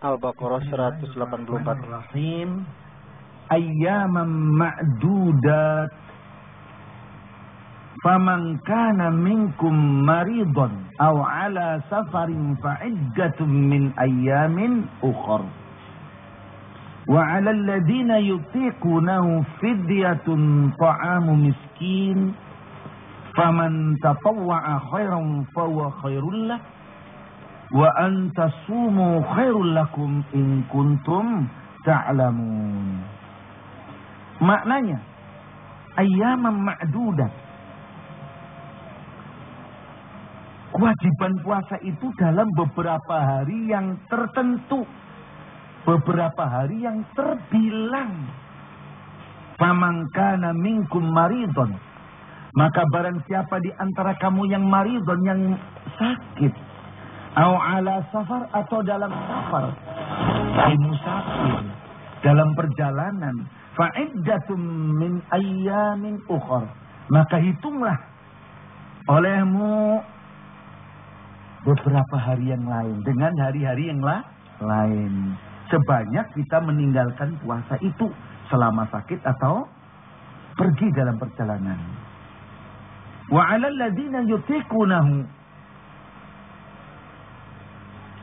Al-Baqarah 184. Rahim. Ayyaman ma'dudat. Faman kana minkum maridun aw ala safarin fa'iddatun min ayyamin ukhra. Wa 'alal ladzina yutiqunahu fidyatun ta'amu miskin. Faman tatawwa'a khairan fahuwa khairul lah. Wa an tasumu khairul lakum in kuntum ta'lamun. Maknanya ayyaman ma'dudat. Kewajiban puasa itu dalam beberapa hari yang tertentu. Beberapa hari yang terbilang. Faman kana minkum maridun. Maka barang siapa di antara kamu yang maridun, yang sakit. Au ala safar, atau dalam safar. Musafir. Dalam perjalanan. Fa'iddatum min ayyamin ukhar. Maka hitunglah olehmu beberapa hari yang lain. Dengan hari-hari yang lain. Sebanyak kita meninggalkan puasa itu. Selama sakit atau pergi dalam perjalanan. Wa 'alal ladzina yutiqunahu.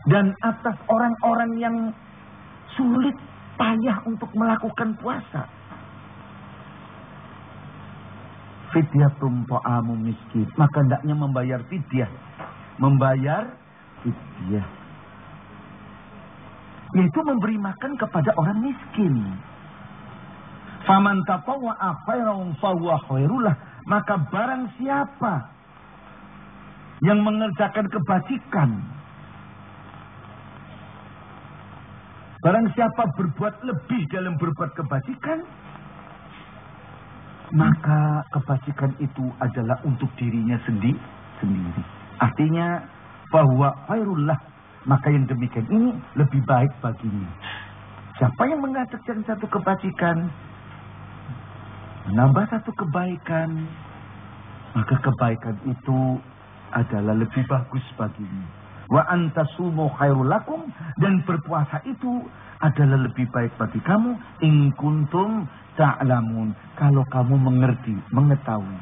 Dan atas orang-orang yang sulit, payah untuk melakukan puasa. Fidyatum ta'amu miskin. Maka hendaknya membayar fidyah. Membayar fidyah. Yaitu memberi makan kepada orang miskin. Faman tatawwa'a khairan fahuwa khairul lah. Maka barang siapa yang mengerjakan kebajikan, barang siapa berbuat lebih dalam berbuat kebajikan, maka kebajikan itu adalah untuk dirinya sendiri. Artinya bahwa khairullah, maka yang demikian ini lebih baik baginya. Siapa yang mengatakan satu kebajikan, menambah satu kebaikan, maka kebaikan itu adalah lebih bagus baginya. Wa antasumu khairul lakum, dan berpuasa itu adalah lebih baik bagi kamu in kuntum ta'lamun, kalau kamu mengerti, mengetahui.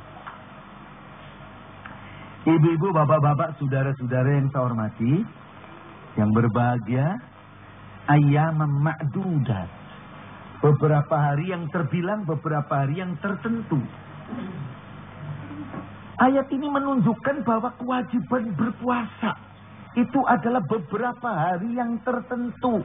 Ibu-ibu, bapak-bapak, saudara-saudara yang saya hormati, yang berbahagia, ayyaman ma'dudat. Beberapa hari yang terbilang, beberapa hari yang tertentu. Ayat ini menunjukkan bahwa kewajiban berpuasa itu adalah beberapa hari yang tertentu.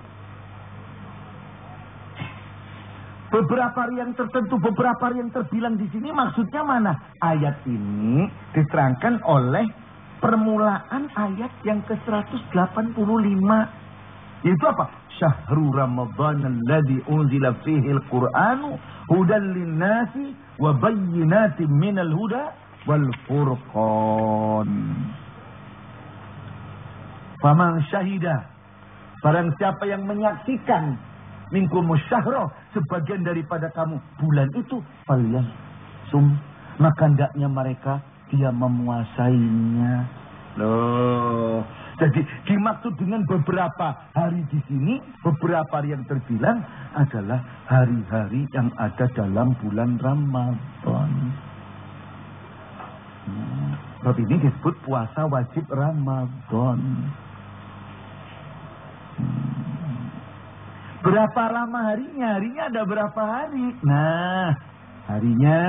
Beberapa hari yang tertentu, beberapa hari yang terbilang di sini maksudnya mana? Ayat ini diterangkan oleh permulaan ayat yang ke-185. Yaitu apa? Syahrul Ramadan alladzi unzila fihi al-Qur'anu hudan lin-nasi wa bayyinatin minal huda wal furqan. Faman syahida, barang siapa yang menyaksikan minkum syahra, sebagian daripada kamu bulan itu, falyasum, maka hendaknya mereka dia memuasainya. Loh, jadi dimaksud dengan beberapa hari di sini, beberapa hari yang terbilang adalah hari-hari yang ada dalam bulan Ramadan. Sebab ini disebut puasa wajib Ramadan. Berapa lama harinya? Harinya ada berapa hari? Nah, harinya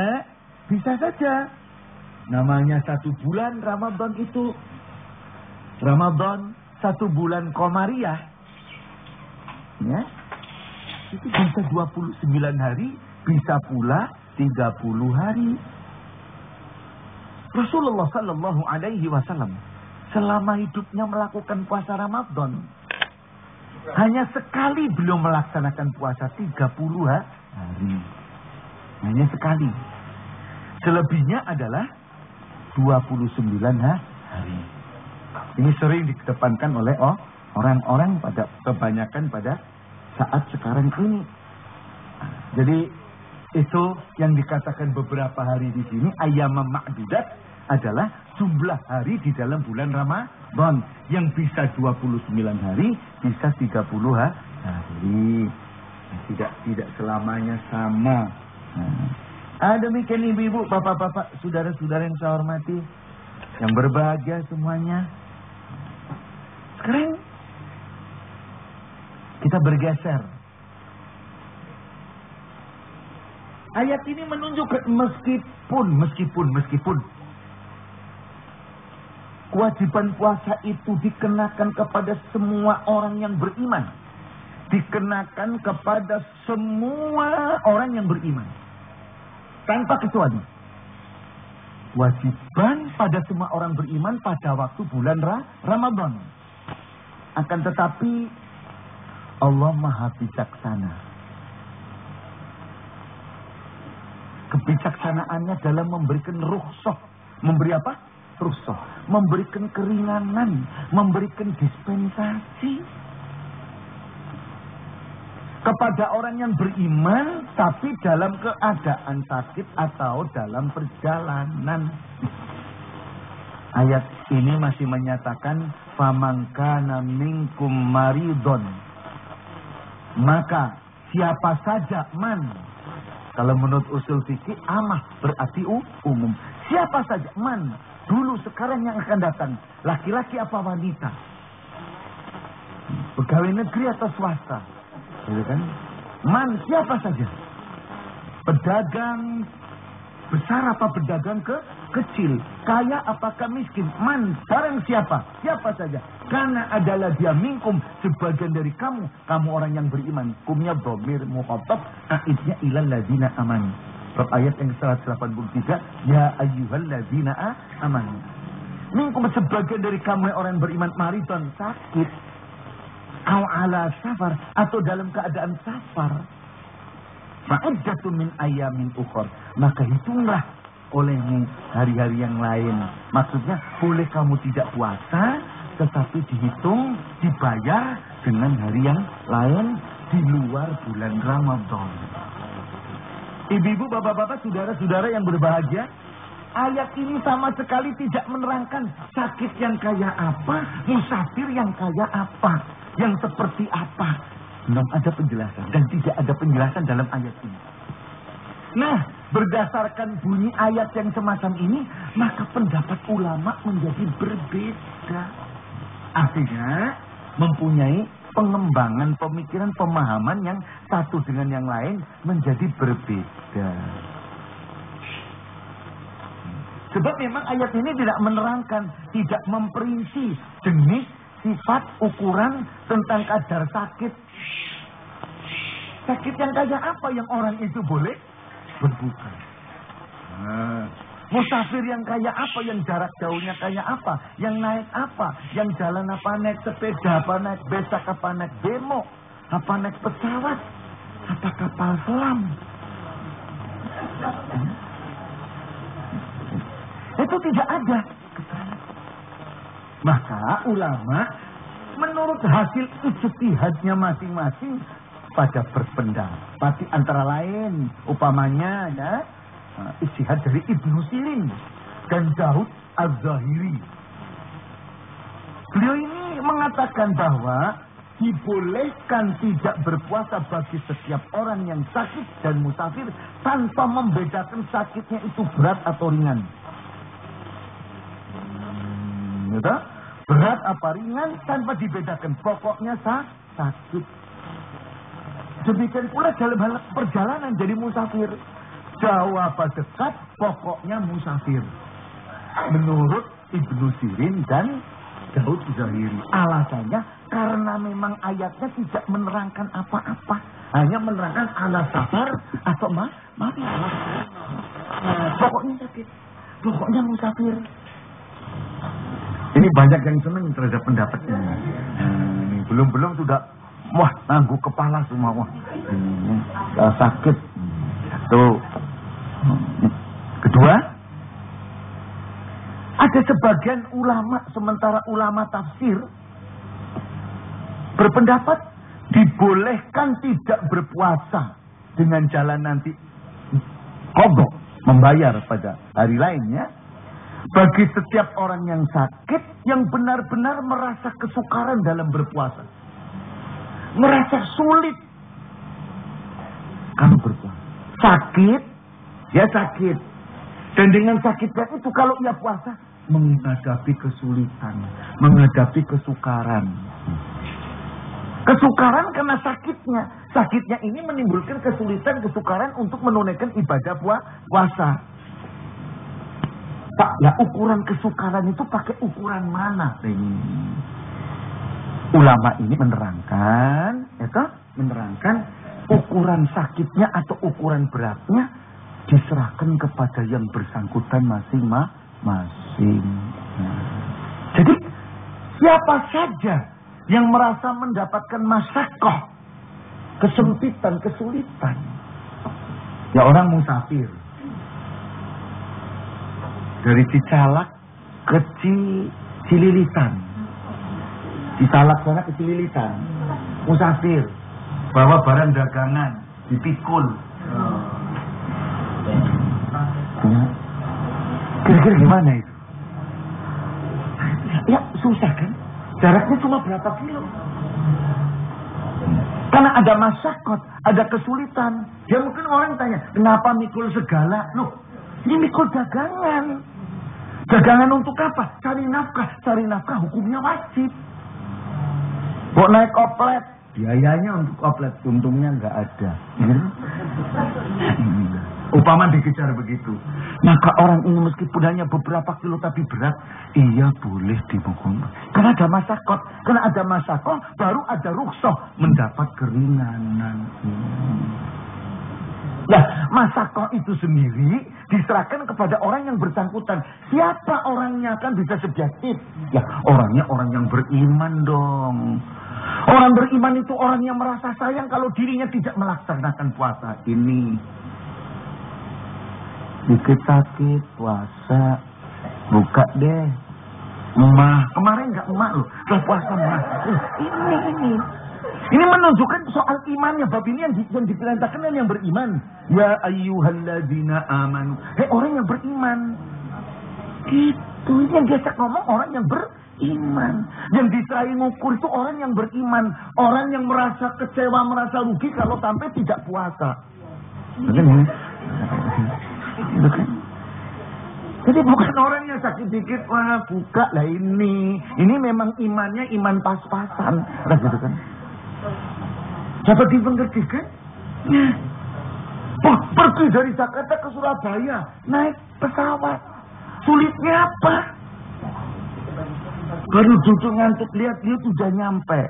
bisa saja. Namanya 1 bulan Ramadan itu. Ramadan 1 bulan Komariah. Ya. Itu bisa 29 hari, bisa pula 30 hari. Rasulullah sallallahu alaihi wasallam selama hidupnya melakukan puasa Ramadan, hanya sekali beliau melaksanakan puasa 30 hari. Hanya sekali. Selebihnya adalah 29 hari. Ini sering dikedepankan oleh orang-orang pada kebanyakan pada saat sekarang ini. Jadi itu yang dikatakan beberapa hari di sini ayyaman ma'dudat, adalah jumlah hari di dalam bulan Ramadan. Yang bisa 29 hari, bisa 30 hari. Tidak selamanya sama. Demikian ibu-ibu, bapak-bapak, saudara-saudara yang saya hormati, yang berbahagia semuanya. Sekarang kita bergeser. Ayat ini menunjukkan meskipun kewajiban puasa itu dikenakan kepada semua orang yang beriman. Dikenakan kepada semua orang yang beriman. Tanpa kecuali. Kewajiban pada semua orang beriman pada waktu bulan Ramadan. Akan tetapi Allah Maha Bijaksana. Kebijaksanaannya dalam memberikan rukhsah. Memberi apa? Rukhsah. Memberikan keringanan. Memberikan dispensasi. Kepada orang yang beriman, tapi dalam keadaan sakit atau dalam perjalanan. Ayat ini masih menyatakan, faman kana minkum maridon. Maka siapa saja man. Kalau menurut usul fikih amah berarti umum. Siapa saja man. Dulu, sekarang, yang akan datang. Laki-laki apa wanita. Pegawai negeri atau swasta. Gitu kan? Man siapa saja. Pedagang besar apa pedagang kecil. Kaya apakah miskin. Man barang siapa. Siapa saja. Karena adalah dia minkum. Sebagian dari kamu. Kamu orang yang beriman. Kumnya dhamir mukhatab. Aidnya ilal ladzina amanu. Ayat yang 183. Ya ayyuhal ladzina amanu. Minkum sebagian dari kamu orang yang beriman. Maridon sakit. Au ala safar, atau dalam keadaan safar. Fa'iddatun min ayamin ukhor. Maka hitunglah olehmu hari-hari yang lain. Maksudnya boleh kamu tidak puasa, tetapi dihitung, dibayar dengan hari yang lain di luar bulan Ramadan. Ibu-ibu, bapak-bapak, saudara-saudara yang berbahagia, ayat ini sama sekali tidak menerangkan sakit yang kayak apa, musafir yang kayak apa. Yang seperti apa? Belum ada penjelasan. Dan tidak ada penjelasan dalam ayat ini. Nah, berdasarkan bunyi ayat yang semacam ini, maka pendapat ulama menjadi berbeda. Artinya, mempunyai pengembangan pemikiran, pemahaman yang satu dengan yang lain menjadi berbeda. Sebab memang ayat ini tidak menerangkan, tidak memperinci jenis, sifat, ukuran tentang kadar sakit. Sakit yang kayak apa yang orang itu boleh berbuka. Musafir yang kayak apa, yang jarak jauhnya kayak apa, yang naik apa, yang jalan apa, naik sepeda apa, naik besak apa, naik bemo, apa naik pesawat, apa kapal selam. Itu tidak ada. Maka ulama menurut hasil ijtihadnya masing-masing pada berpendapat antara lain upamanya ya ijtihad dari Ibnu Sirin dan Daud Az-Zahiri. Beliau ini mengatakan bahwa dibolehkan tidak berpuasa bagi setiap orang yang sakit dan musafir tanpa membedakan sakitnya itu berat atau ringan. Gitu? Berat apa ringan tanpa dibedakan. Pokoknya sakit. Demikian pula dalam hal perjalanan jadi musafir. Jauh apa dekat, pokoknya musafir. Menurut Ibnu Sirin dan Daud Zahiri. Alasannya karena memang ayatnya tidak menerangkan apa-apa. Hanya menerangkan ala safar atau mati. Pokoknya sakit. Pokoknya musafir. Ini banyak yang senang terhadap pendapat ini. Belum sudah, wah, nanggu kepala semua, wah, sakit. Tuh. Kedua, ada sebagian ulama, sementara ulama tafsir berpendapat dibolehkan tidak berpuasa dengan jalan nanti qadha, membayar pada hari lainnya. Bagi setiap orang yang sakit, yang benar-benar merasa kesukaran dalam berpuasa, merasa sulit kalau berpuasa, sakit, ya sakit. Dan dengan sakitnya itu kalau ia puasa, menghadapi kesulitan, menghadapi kesukaran. Kesukaran karena sakitnya. Sakitnya ini menimbulkan kesulitan, kesukaran untuk menunaikan ibadah puasa. Pak, ya ukuran kesukaran itu pakai ukuran mana? Ulama ini menerangkan, menerangkan ukuran sakitnya atau ukuran beratnya diserahkan kepada yang bersangkutan masing-masing. Jadi siapa saja yang merasa mendapatkan masyakoh, kesempitan, kesulitan, ya orang musafir dari Cicalak ke Cililitan, Cicalak sana ke Cililitan, musafir, bawa barang dagangan, dipikul. Kira-kira gimana itu? Ya susah kan? Jaraknya cuma berapa kilo? Karena ada masyakot, ada kesulitan. Ya mungkin orang tanya, kenapa mikul segala? Loh, ini mikul dagangan. Dagangan untuk apa? Cari nafkah. Cari nafkah hukumnya wajib. Mau naik oplet, biayanya untuk oplet, untungnya nggak ada. Upama dikejar begitu. Maka orang ini meskipun hanya beberapa kilo tapi berat, iya boleh dipukul. Karena ada masakot. Karena ada masakot, baru ada rukhsah mendapat keringanan. Nah, masakot itu sendiri diserahkan kepada orang yang bersangkutan. Siapa orangnya kan bisa subjektif. Ya, orangnya orang yang beriman dong. Orang beriman itu orang yang merasa sayang kalau dirinya tidak melaksanakan puasa ini. Dikit sakit, puasa, buka deh. Emak, kemarin nggak emak loh, setelah puasa emak. Ini menunjukkan soal imannya. Bab ini yang diperintahkan yang beriman. Ya ayyuhalladzina amanu. Hei orang yang beriman. Itu yang biasa ngomong orang yang beriman. Yang diserahin ngukur itu orang yang beriman. Orang yang merasa kecewa, merasa rugi kalau sampai tidak puasa. Betul. Jadi bukan orang yang sakit dikit, wah buka lah ini. Ini memang imannya iman pas-pasan. Nah gitu kan. Dapat dimengerti kan? Oh, pergi dari Jakarta ke Surabaya, naik pesawat. Sulitnya apa? Baru duduk ngantuk, lihat dia sudah nyampe.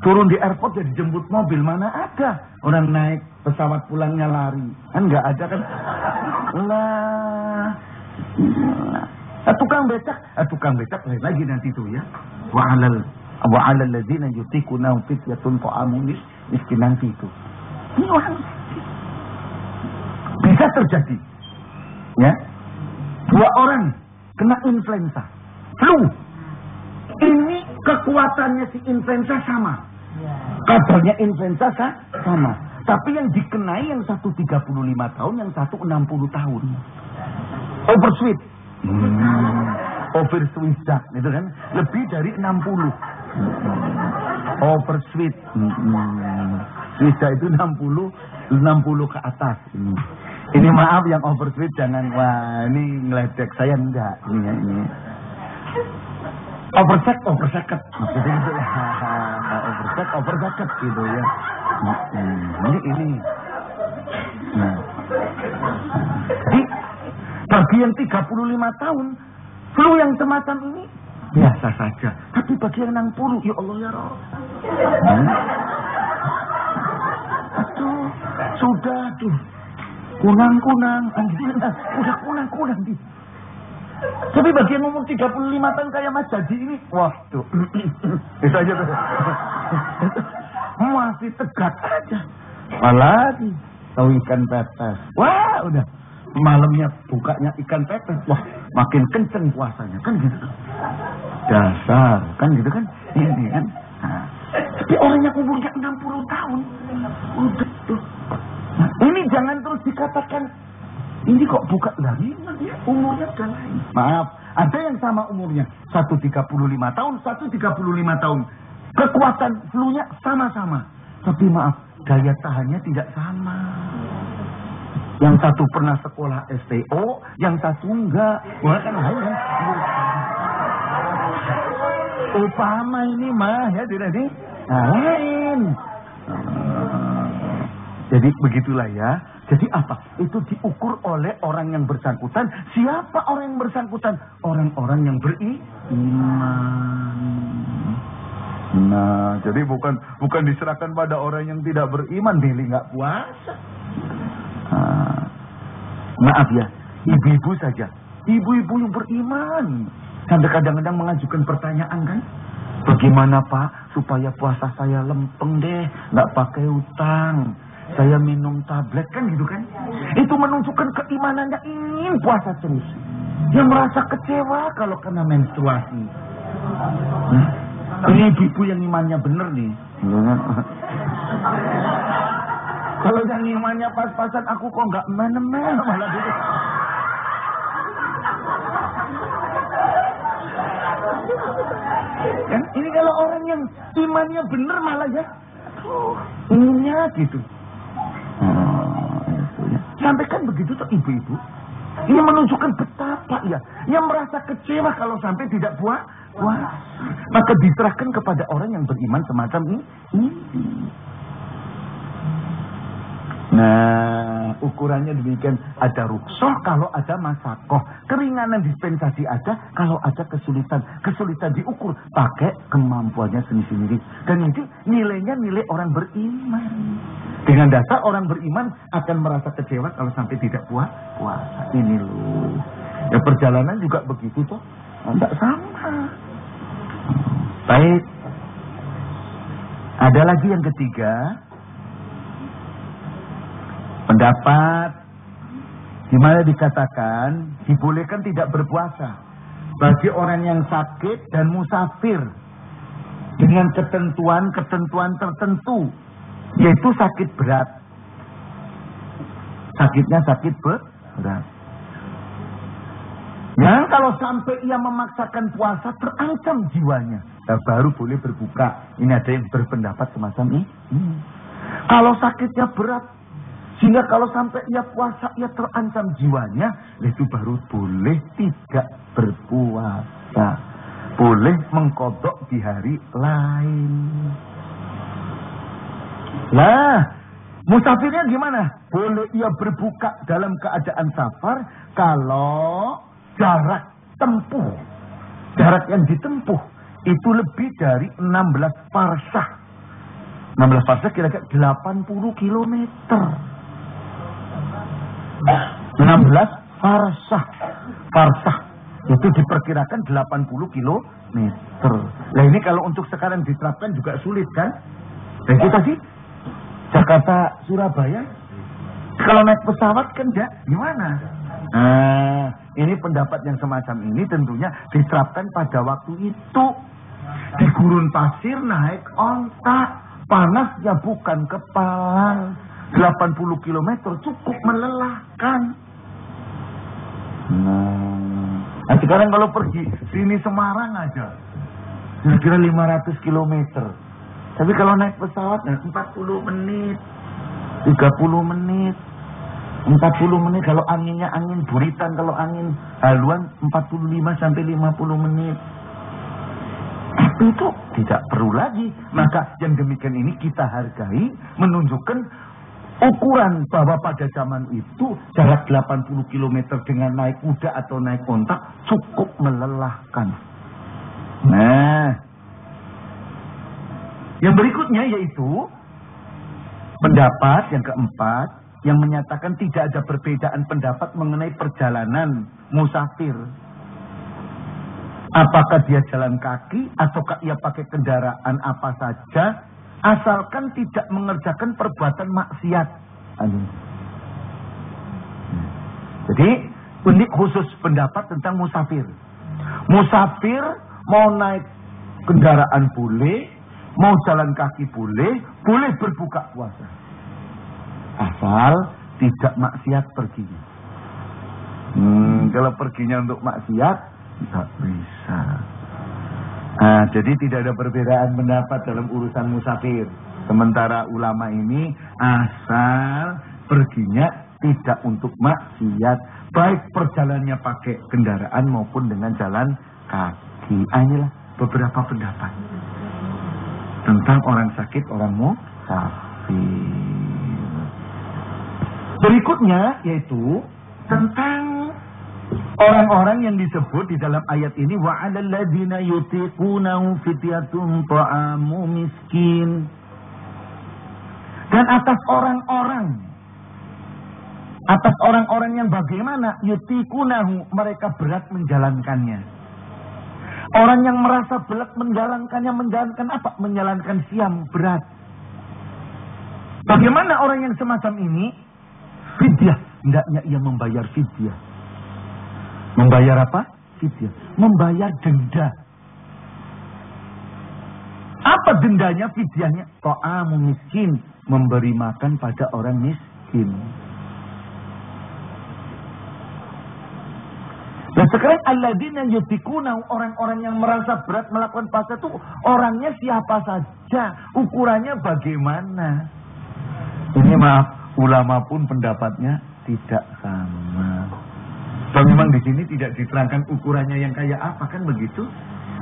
Turun di airport jadi jemput mobil, mana ada orang naik pesawat pulangnya lari. Kan nggak ada kan? Lah. Tukang becak lagi nanti tuh ya. Wa 'alal ladzina yutiquna fidyatun ta'amun miskin nanti itu. Ini orang bisa terjadi. Ya. 2 orang kena influenza, flu. Ini kekuatannya si influenza sama. Kabarnya influenza sama. Tapi yang dikenai yang satu 35 tahun, yang satu 60 tahun. Oversweet. Oversweet, gitu kan? Lebih dari 60. Oversweet. Swida itu 60 ke atas. Ini maaf yang oversweet jangan, wah ini ngeledek saya enggak. Ini. Overseket. Maksudnya gitu. Overseket gitu ya. Ini. Nah. Jadi bagi yang 35 tahun, flu yang semacam ini biasa saja. Tapi bagi yang 60, ya Allah ya Rabb. Aduh, sudah tuh. Kunang-kunang, udah kunang-kunang di. Tapi bagi yang umur 35 tahun kayak Mas Jadi ini, wah tuh. Itu aja tuh. Masih tegak aja. Apalagi tahu ikan pepes. Wah, udah. Malamnya bukanya ikan pepes. Wah, makin kenceng puasanya. Kan gitu. Dasar. Kan gitu kan. Ini kan. Nah, tapi orang yang umurnya 60 tahun. Udah tuh. Nah, ini jangan terus dikatakan Ini kok buka lari, ya, umurnya udah lain. Maaf, ada yang sama umurnya. 135 tahun, 135 tahun. Kekuatan flu-nya sama-sama. Tapi maaf, daya tahannya tidak sama. Yang satu pernah sekolah STO, yang satu enggak. Wah, kan lain. Upama ini mah, ya tidak sih? Lain. Jadi begitulah ya. Jadi apa? Itu diukur oleh orang yang bersangkutan. Siapa orang yang bersangkutan? Orang-orang yang beriman. Nah, jadi bukan diserahkan pada orang yang tidak beriman, Deli nggak puasa. Maaf ya, ibu-ibu saja. Ibu-ibu yang beriman. Sampai kadang-kadang mengajukan pertanyaan kan. Bagaimana Pak supaya puasa saya lempeng deh, nggak pakai utang. Saya minum tablet kan gitu kan. Itu menunjukkan keimanannya ingin puasa terus. Yang merasa kecewa kalau kena menstruasi. Ini ibu yang imannya bener nih. Kalau yang imannya pas-pasan aku kok nggak menemel malah gitu. Kan ini kalau orang yang imannya bener malah ya. Inginnya gitu. Sampaikan begitu tuh ibu-ibu. Ini menunjukkan betapa ya yang merasa kecewa kalau sampai tidak puas. Maka diserahkan kepada orang yang beriman semacam ini. Nah, ukurannya demikian. Ada rukhsah kalau ada masakoh. Keringanan dispensasi ada kalau ada kesulitan. Kesulitan diukur pakai kemampuannya sendiri-sendiri. Dan itu nilainya nilai orang beriman. Dengan dasar orang beriman akan merasa kecewa kalau sampai tidak puasa. Ini loh. Ya perjalanan juga begitu toh. Tidak sama. Baik. Ada lagi yang ketiga. Pendapat di mana dikatakan dibolehkan tidak berpuasa bagi orang yang sakit dan musafir dengan ketentuan tertentu, yaitu sakit berat. Sakitnya sakit berat. Yang kalau sampai ia memaksakan puasa terancam jiwanya, baru boleh berbuka. Ini ada yang berpendapat semacam ini. Kalau sakitnya berat, sehingga kalau sampai ia puasa, ia terancam jiwanya, itu baru boleh tidak berpuasa. Boleh mengkodok di hari lain. Lah, musafirnya gimana? Boleh ia berbuka dalam keadaan safar kalau jarak tempuh. Jarak yang ditempuh itu lebih dari 16 farsah. 16 farsah kira-kira 80 kilometer. 16 farsah. Farsah itu diperkirakan 80 kilometer. Nah ini kalau untuk sekarang diterapkan juga sulit kan? Dan itu tadi Jakarta Surabaya kalau naik pesawat kan enggak gimana? Nah, ini pendapat yang semacam ini tentunya diterapkan pada waktu itu. Di gurun pasir naik onta, panasnya bukan kepalang. 80 km cukup melelahkan. Nah, sekarang kalau pergi sini Semarang aja kira-kira 500 km. Tapi kalau naik pesawat 40 menit, 30 menit, 40 menit. Kalau anginnya angin buritan, kalau angin haluan 45 sampai 50 menit. Tapi itu tidak perlu lagi. Maka yang demikian ini kita hargai, menunjukkan ukuran bahwa pada zaman itu jarak 80 km dengan naik kuda atau naik onta cukup melelahkan. Nah, yang berikutnya yaitu pendapat yang keempat yang menyatakan tidak ada perbedaan pendapat mengenai perjalanan musafir. Apakah dia jalan kaki ataukah ia pakai kendaraan apa saja, asalkan tidak mengerjakan perbuatan maksiat. Jadi, unik khusus pendapat tentang musafir. Musafir mau naik kendaraan boleh, mau jalan kaki boleh berbuka puasa. Asal tidak maksiat perginya. Kalau perginya untuk maksiat, tak bisa. Jadi tidak ada perbedaan pendapat dalam urusan musafir. Sementara ulama ini asal perginya tidak untuk maksiat, baik perjalanannya pakai kendaraan maupun dengan jalan kaki. Inilah beberapa pendapat tentang orang sakit, orang musafir. Berikutnya yaitu tentang orang-orang yang disebut di dalam ayat ini, wa 'alal ladzina yutiqunahu fidyatun ta'amu miskin. Dan atas orang-orang yang bagaimana yutiqunahu, mereka berat menjalankannya. Orang yang merasa berat menjalankannya, menjalankan apa? Menjalankan siam, berat. Bagaimana orang yang semacam ini? Fidyah, hendaknya ia membayar fidyah. Membayar apa? Fidyah. Membayar denda. Apa dendanya, fidyahnya? Ta'amu miskin, memberi makan pada orang miskin. Nah sekarang alladzina yutiquna, orang-orang yang merasa berat melakukan puasa itu orangnya siapa saja, ukurannya bagaimana? Ini maaf, ulama pun pendapatnya tidak sama. Dan memang di sini tidak diterangkan ukurannya yang kayak apa, kan begitu?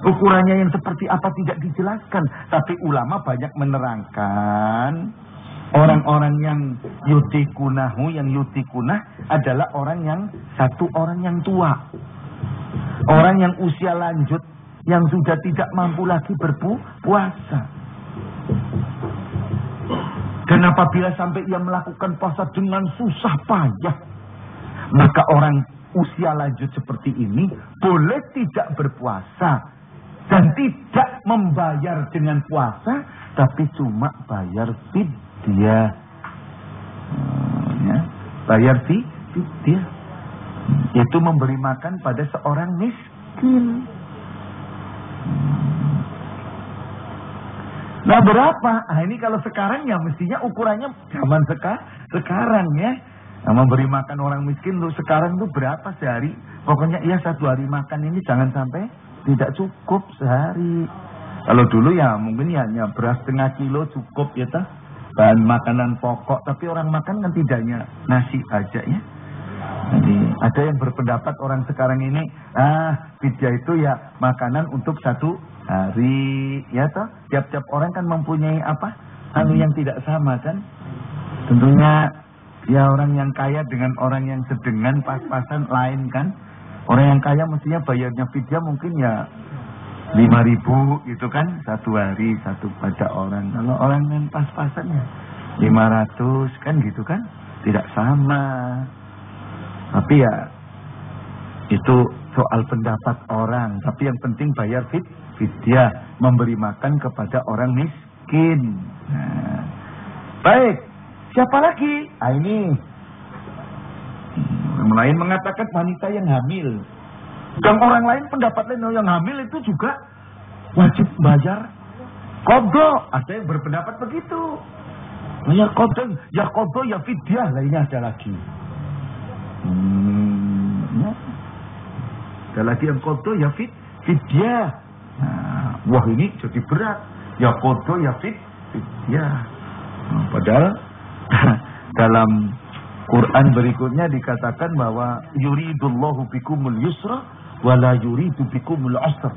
Ukurannya yang seperti apa tidak dijelaskan. Tapi ulama banyak menerangkan orang-orang yang yutikunahu, yang yutikunah adalah orang yang satu orang yang tua. Orang yang usia lanjut, yang sudah tidak mampu lagi berpuasa. Dan apabila sampai ia melakukan puasa dengan susah payah, maka orang usia lanjut seperti ini boleh tidak berpuasa dan tidak membayar dengan puasa, tapi cuma bayar fidyah. Bayar fidyah, yaitu memberi makan pada seorang miskin. Nah berapa? Ini kalau sekarang ya mestinya ukurannya zaman sekarang ya. Nah, memberi makan orang miskin tuh sekarang tuh berapa sehari? Pokoknya ya 1 hari makan ini jangan sampai tidak cukup sehari. Kalau dulu ya mungkin ya hanya beras setengah kilo cukup ya tah. Bahan makanan pokok, tapi orang makan kan tidaknya nasi aja ya. Jadi ada yang berpendapat orang sekarang ini fidyah itu ya makanan untuk 1 hari ya toh. Tiap-tiap orang kan mempunyai apa? Yang tidak sama kan. Tentunya ya orang yang kaya dengan orang yang sedengan pas-pasan lain kan. Orang yang kaya mestinya bayarnya fidyah mungkin ya 5.000 gitu kan, 1 hari 1 pada orang. Kalau orang yang pas-pasan ya 500 kan gitu kan. Tidak sama. Tapi ya itu soal pendapat orang. Tapi yang penting bayar fidyah, memberi makan kepada orang miskin. Nah, baik, siapa lagi? Ini yang lain mengatakan wanita yang hamil. Dan orang lain pendapat lain yang hamil itu juga wajib bayar qadha. Ada yang berpendapat begitu. Bayar qadha, ya qadha ya fidyah, lainnya ada lagi. Ya. Ada lagi yang qadha ya fidyah. Nah, wah ini jadi berat. Ya qadha ya fidyah. Nah, padahal dalam Quran berikutnya dikatakan bahwa yuridullahu bikumul yusra wala yuridu bikumul usra.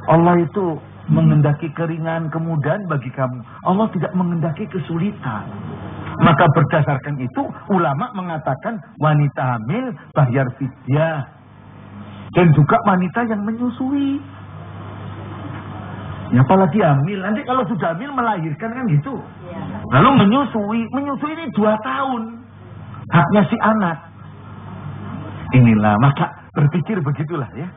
Allah itu mengendaki keringan, kemudahan bagi kamu. Allah tidak mengendaki kesulitan. Maka berdasarkan itu ulama mengatakan wanita hamil bayar fidyah. Dan juga wanita yang menyusui. Ya, apalagi hamil. Nanti kalau sudah hamil melahirkan kan gitu. Lalu menyusui ini 2 tahun. Haknya si anak. Inilah, maka berpikir begitulah ya.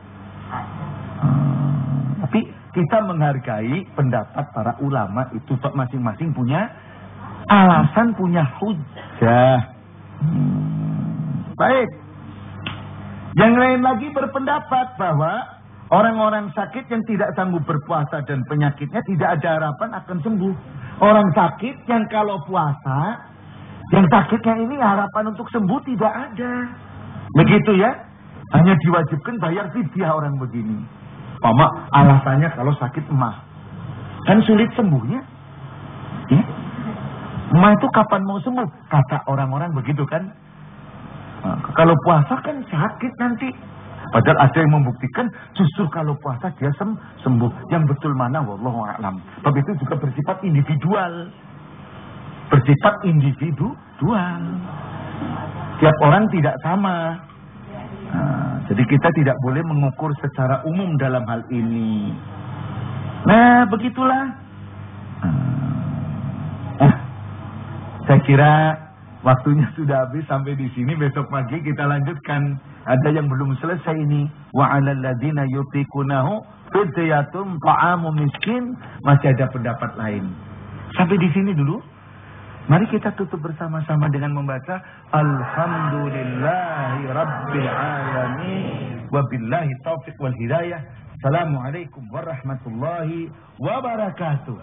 Tapi kita menghargai pendapat para ulama itu masing-masing punya alasan, punya hujjah. Baik. Yang lain lagi berpendapat bahwa orang-orang sakit yang tidak sanggup berpuasa dan penyakitnya tidak ada harapan akan sembuh. Orang sakit yang kalau puasa, yang sakitnya ini harapan untuk sembuh tidak ada. Begitu ya. Hanya diwajibkan bayar fidyah orang begini. Alasannya kalau sakit emah. Kan sulit sembuhnya. Ya? Emah itu kapan mau sembuh? Kata orang-orang begitu kan. Nah, kalau puasa kan sakit nanti. Padahal ada yang membuktikan justru kalau puasa dia sembuh. Yang betul mana wallahu a'lam. Sebab itu juga bersifat individual. Bersifat individual. Tiap orang tidak sama. Nah, jadi kita tidak boleh mengukur secara umum dalam hal ini. Nah, begitulah. Saya kira waktunya sudah habis sampai di sini. Besok pagi kita lanjutkan. Ada yang belum selesai ini. Wa 'alal ladzina yutiqunahu fidyatun ta'amu miskin. Masih ada pendapat lain. Sampai di sini dulu. Mari kita tutup bersama-sama dengan membaca Alhamdulillahi Rabbil Alamin. Wabillahi taufiq wal hidayah. Assalamualaikum warahmatullahi wabarakatuh.